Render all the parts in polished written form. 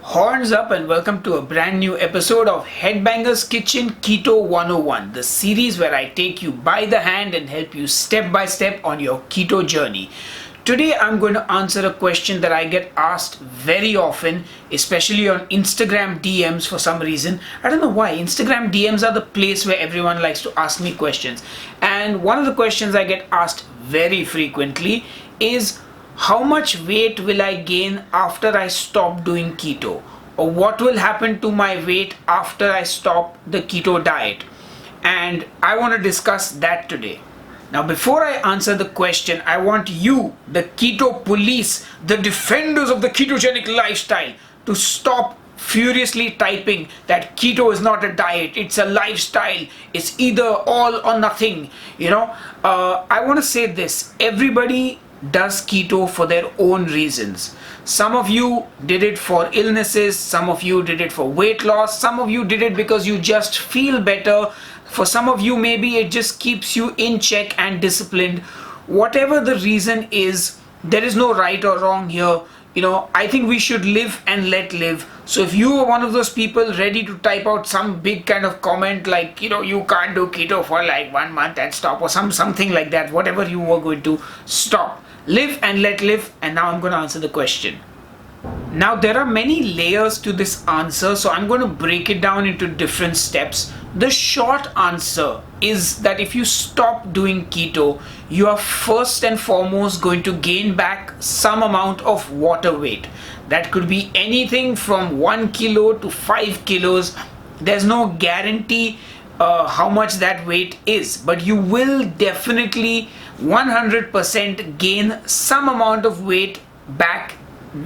Horns up and welcome to a brand new episode of Headbangers Kitchen Keto 101, the series where I take you by the hand and help you step by step on your keto journey. Today I'm going to answer a question that I get asked very often, especially on Instagram DMs for some reason. I don't know why. Instagram DMs are the place where everyone likes to ask me questions. And one of the questions I get asked very frequently is, how much weight will I gain after I stop doing keto? Or what will happen to my weight after I stop the keto diet? And I want to discuss that today. Now, before I answer the question, I want you, the keto police, the defenders of the ketogenic lifestyle, to stop furiously typing that keto is not a diet, it's a lifestyle, it's either all or nothing. I want to say this: everybody does keto for their own reasons. Some of you did it for illnesses, some of you did it for weight loss, some of you did it because you just feel better. For some of you, maybe it just keeps you in check and disciplined. Whatever the reason is, there is no right or wrong here. I think we should live and let live. So if you are one of those people ready to type out some big kind of comment like, you can't do keto for like 1 month and stop, or something like that, whatever you were going to, stop. Live and let live. And now I'm going to answer the question. Now, there are many layers to this answer, so I'm going to break it down into different steps. The short answer is that if you stop doing keto, you are first and foremost going to gain back some amount of water weight. That could be anything from 1 kilo to 5 kilos. There's no guarantee how much that weight is, but you will definitely 100% gain some amount of weight back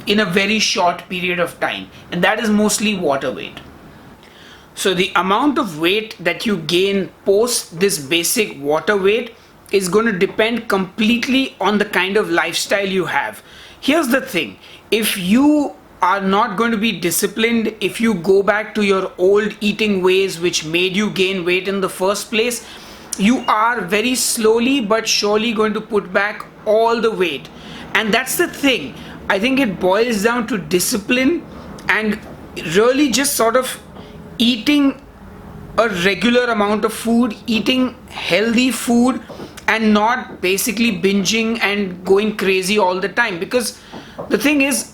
in a very short period of time, and that is mostly water weight. So the amount of weight that you gain post this basic water weight is going to depend completely on the kind of lifestyle you have. Here's the thing: if you are not going to be disciplined, if you go back to your old eating ways which made you gain weight in the first place, you are very slowly but surely going to put back all the weight. And that's the thing. I think it boils down to discipline and really just sort of eating a regular amount of food, eating healthy food, and not basically binging and going crazy all the time. Because the thing is,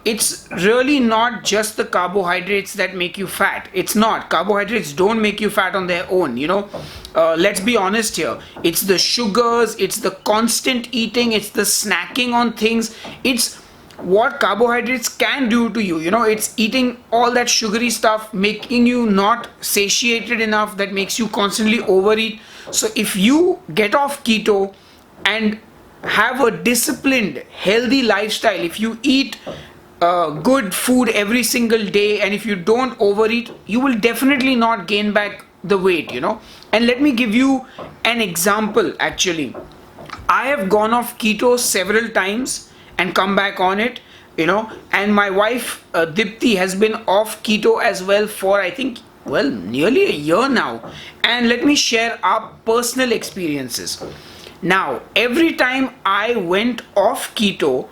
it's really not just the carbohydrates that make you fat. It's not. Carbohydrates don't make you fat on their own, let's be honest here. It's the sugars, it's the constant eating, it's the snacking on things, it's what carbohydrates can do to you. It's eating all that sugary stuff, making you not satiated enough, that makes you constantly overeat. So if you get off keto and have a disciplined, healthy lifestyle, if you eat good food every single day, and if you don't overeat, you will definitely not gain back the weight. And let me give you an example. Actually, I have gone off keto several times and come back on it, and my wife Dipti has been off keto as well for, I think, nearly a year now. And let me share our personal experiences. Now, every time I went off keto,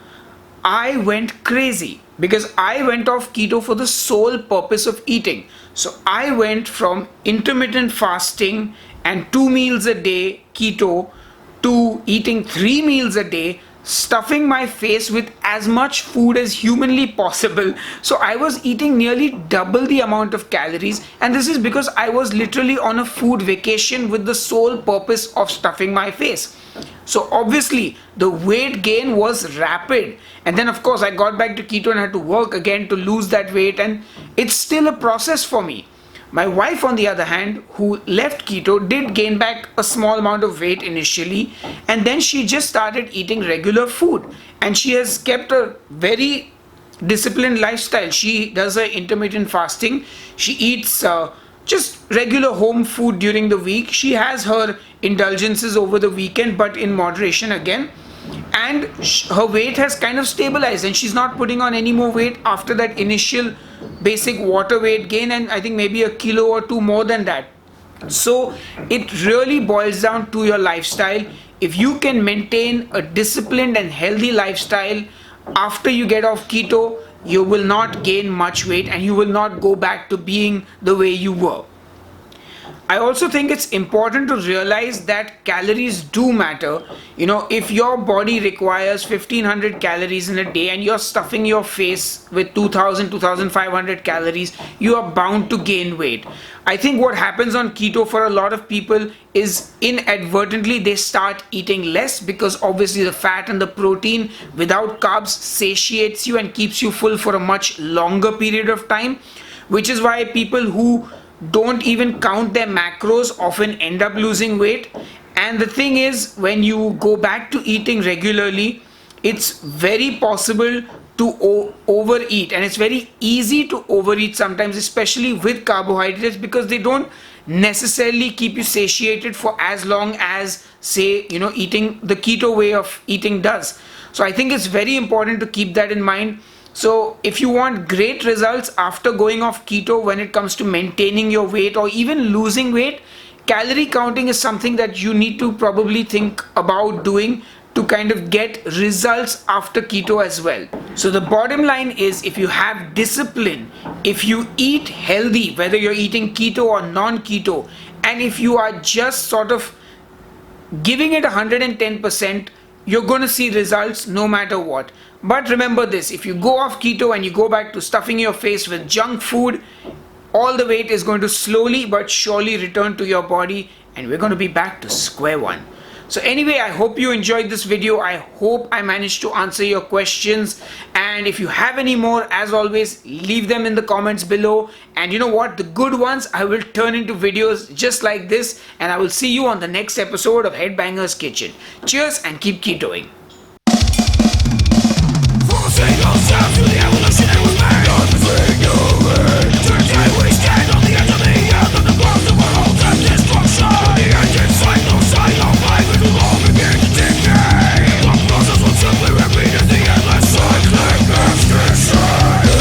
I went crazy, because I went off keto for the sole purpose of eating. So I went from intermittent fasting and 2 meals a day keto to eating 3 meals a day, stuffing my face with as much food as humanly possible. So I was eating nearly double the amount of calories, and this is because I was literally on a food vacation with the sole purpose of stuffing my face. So obviously the weight gain was rapid, and then of course I got back to keto and had to work again to lose that weight, and it's still a process for me. My wife, on the other hand, who left keto, did gain back a small amount of weight initially, and then she just started eating regular food, and she has kept a very disciplined lifestyle. She does her intermittent fasting. She eats just regular home food during the week. She has her indulgences over the weekend, but in moderation again. And her weight has kind of stabilized, and she's not putting on any more weight after that initial basic water weight gain, and I think maybe a kilo or two more than that. So it really boils down to your lifestyle. If you can maintain a disciplined and healthy lifestyle after you get off keto, you will not gain much weight and you will not go back to being the way you were. I also think it's important to realize that calories do matter. If your body requires 1500 calories in a day and you're stuffing your face with 2000, 2500 calories, you are bound to gain weight. I think what happens on keto for a lot of people is inadvertently they start eating less, because obviously the fat and the protein without carbs satiates you and keeps you full for a much longer period of time, which is why people who don't even count their macros often end up losing weight. And the thing is, when you go back to eating regularly, it's very possible to overeat, and it's very easy to overeat sometimes, especially with carbohydrates, because they don't necessarily keep you satiated for as long as, say, eating the keto way of eating does. So I think it's very important to keep that in mind. So if you want great results after going off keto when it comes to maintaining your weight or even losing weight, calorie counting is something that you need to probably think about doing to kind of get results after keto as well. So the bottom line is, if you have discipline, if you eat healthy, whether you're eating keto or non-keto, and if you are just sort of giving it 110%, you're going to see results no matter what. But remember this, if you go off keto and you go back to stuffing your face with junk food, all the weight is going to slowly but surely return to your body, and we're going to be back to square one. So anyway, I hope you enjoyed this video. I hope I managed to answer your questions, and if you have any more, as always, leave them in the comments below. And you know what, the good ones I will turn into videos just like this, and I will see you on the next episode of Headbangers Kitchen. Cheers and keep ketoing.